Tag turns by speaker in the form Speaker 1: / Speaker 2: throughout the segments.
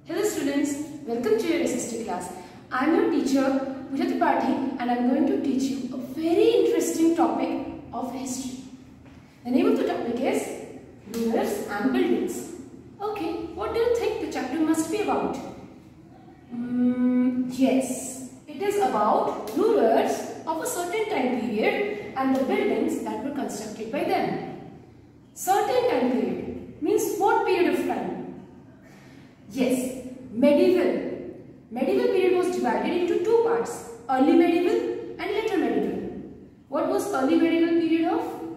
Speaker 1: Hello students, welcome to your SST class. I am your teacher Pooja Tripathi and I am going to teach you a very interesting topic of history. The name of the topic is Rulers and Buildings. Okay, what do you think the chapter must be about? Yes, it is about rulers of a certain time period and the buildings that were constructed by them. Certain time period means what period of time? Yes, medieval. Medieval period was divided into two parts, early medieval and later medieval. What was early medieval period of?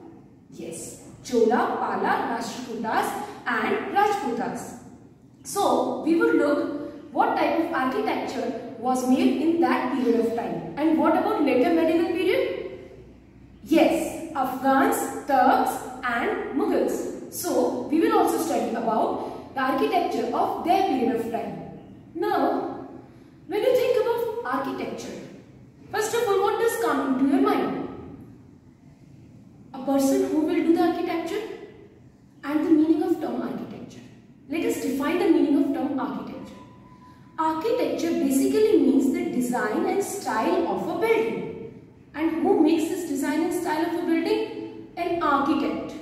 Speaker 1: Yes, Chola, Pala, Rashtrakutas and Rajputas. So, we would look what type of architecture was made in that period of time. And what about later medieval period? Yes, Afghans, Turks and Mughals. So, we will also study about the architecture of their period of time. Now, when you think about architecture, first of all, what does come into your mind? A person who will do the architecture and the meaning of term architecture. Let us define the meaning of term architecture. Architecture basically means the design and style of a building. And who makes this design and style of a building? An architect.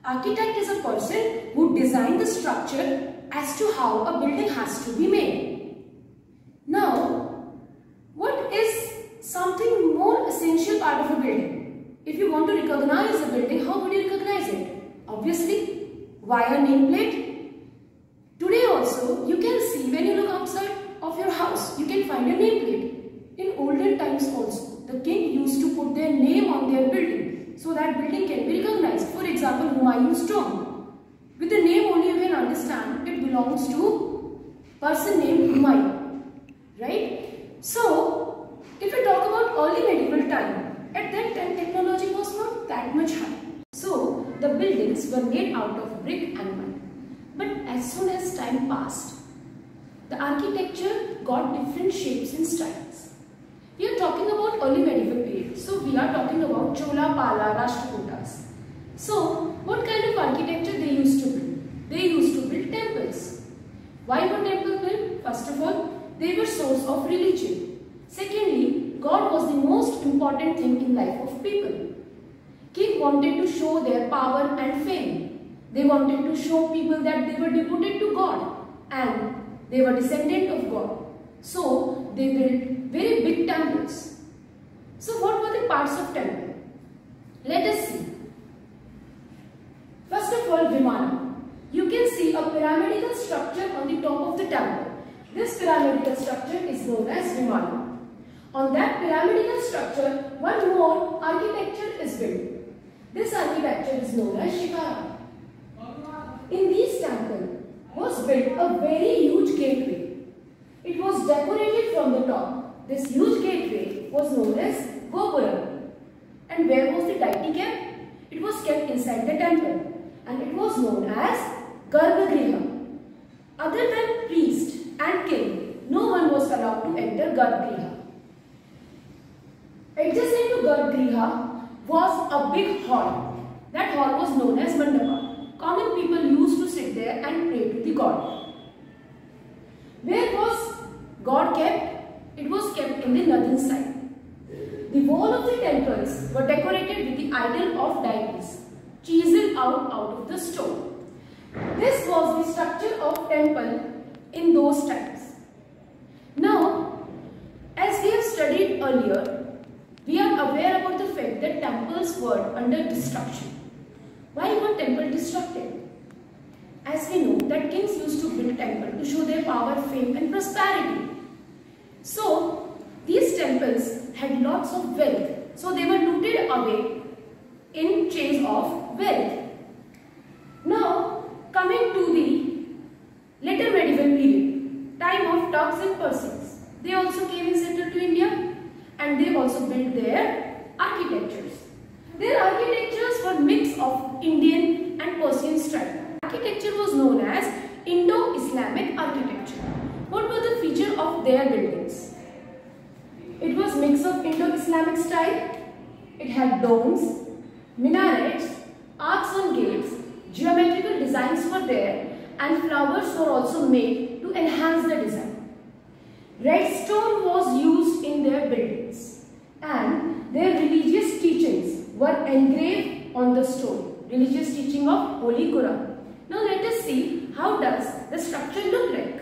Speaker 1: Architect is a person who designs the structure as to how a building has to be made. Now, what is something more essential part of a building? If you want to recognize a building, how would you recognize it? Obviously, via nameplate. Today also, you can see when you look outside of your house, you can find a nameplate. In olden times also, the king used to put their name on their building so that building can be recognized. For example, Humayun's tomb. With the name only you can understand it belongs to person named Humayun. Right? So, if we talk about early medieval time, at that time technology was not that much high. So, the buildings were made out of brick and mud. But as soon as time passed, the architecture got different shapes and styles. We are talking about early medieval period. So, we are talking about Chola, Pala, Rashtrakutas. So, what kind of architecture they used to build? They used to build temples. Why were temples built? First of all, they were source of religion. Secondly, God was the most important thing in life of people. King wanted to show their power and fame. They wanted to show people that they were devoted to God and they were descendant of God. So, they built very big temples. So, what were the parts of temple? Let us see. First of all, Vimana. You can see a pyramidal structure on the top of the temple. This pyramidal structure is known as Vimana. On that pyramidal structure, one more architecture is built. This architecture is known as Shikara. In this temple was built a very huge gateway. It was decorated from the top. This huge gateway was known as Gopuram. And where was the deity kept? It was kept inside the temple. And it was known as Garbhagriha. Other than priest and king, no one was allowed to enter Garbhagriha. Adjacent to Garbhagriha was a big hall. That hall was known as Mandapa. Common people used to sit there and pray to the god. Where was God kept? It was kept in the northern side. The wall of the temples were decorated with the idol of deities, chiseled out of the stone. This was the structure of temple in those times. Now, as we have studied earlier, we are aware about the fact that temples were under destruction. Why were temples destructed? As we know that kings used to build temples to show their power, fame and prosperity. So, these temples had lots of wealth. So, they were looted away in chase of wealth. Now, coming to the later medieval period, time of Turks and Persians. They also came and settled to India and they also built their architectures. Their architectures were mix of Indian and Persian style. Architecture was known as Indo-Islamic architecture. What were the features of their buildings? It was mix of Indo-Islamic style. It had domes, minarets, arcs on gates, geometrical designs were there and flowers were also made to enhance the engraved on the stone. Religious teaching of Holy Quran. Now let us see how does the structure look like.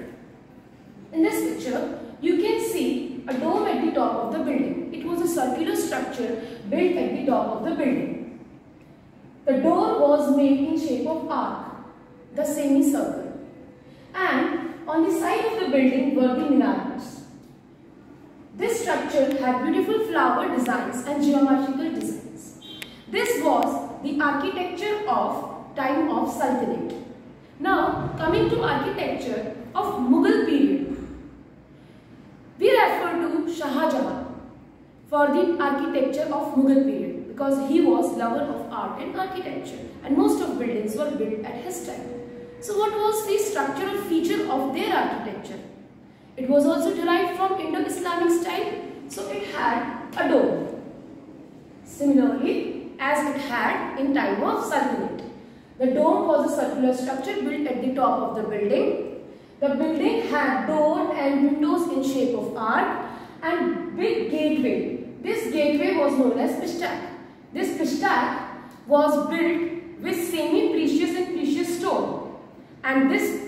Speaker 1: In this picture, you can see a dome at the top of the building. It was a circular structure built at the top of the building. The door was made in shape of arc, the semicircle. And on the side of the building were the minarets. This structure had beautiful flower designs and geometrical designs. This was the architecture of time of Sultanate. Now coming to architecture of Mughal period. We refer to Shah Jahan for the architecture of Mughal period because he was lover of art and architecture and most of buildings were built at his time. So what was the structural feature of their architecture? It was also derived from Indo-Islamic style, so it had a dome. Similarly, as it had in time of Sultanate. The dome was a circular structure built at the top of the building. The building had door and windows in shape of arc and big gateway. This gateway was known as pishtak. This pishtak was built with semi-precious and precious stone. And this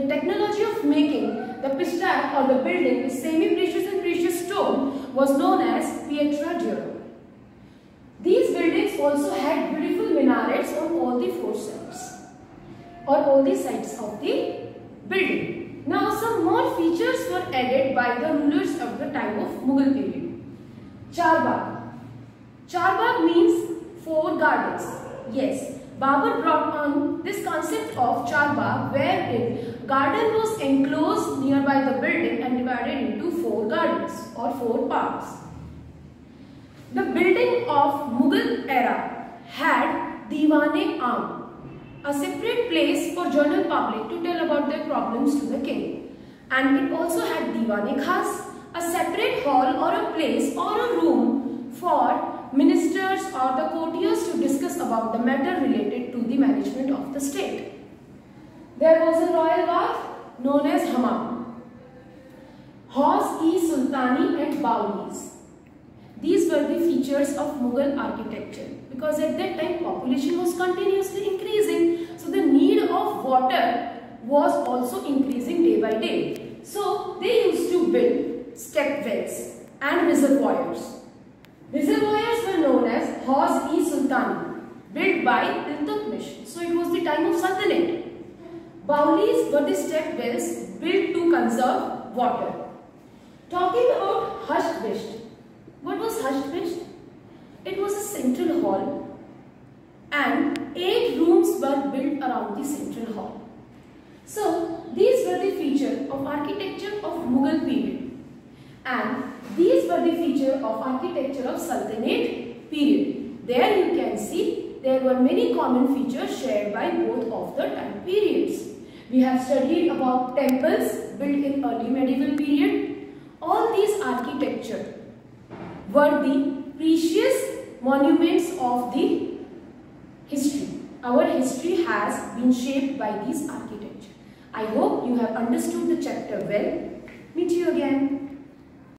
Speaker 1: technology of making the pishtak or the building with semi-precious and precious stone was known as pietra dura. These buildings also had beautiful minarets on all the four sides or all the sides of the building. Now some more features were added by the rulers of the time of Mughal period. Charbagh. Charbagh means four gardens. Yes, Babur brought on this concept of Charbagh wherein garden was enclosed nearby the building and divided into four gardens or four parts. The building of Mughal era had Diwan-e-Aam, a separate place for general public to tell about their problems to the king. And it also had Diwan-e-Khas, a separate hall or a place or a room for ministers or the courtiers to discuss about the matter related to the management of the state. There was a royal bath known as Hammam, Hauz-e-Sultani and Bawlis. These were the features of Mughal architecture because at that time population was continuously increasing, so the need of water was also increasing day by day. So they used to build step wells and reservoirs. Reservoirs were known as Hauz-e-Sultani, built by Iltutmish. So it was the time of Sultanate. Bawlis were the step wells built to conserve water. Talking about Hasht Bisht. What was Hasht Bisht? It was a central hall and 8 rooms were built around the central hall. So these were the features of architecture of Mughal period and these were the features of architecture of Sultanate period. There you can see there were many common features shared by both of the time periods. We have studied about temples built in early medieval period. All these architecture were the precious monuments of the history. Our history has been shaped by these architecture. I hope you have understood the chapter well. Meet you again.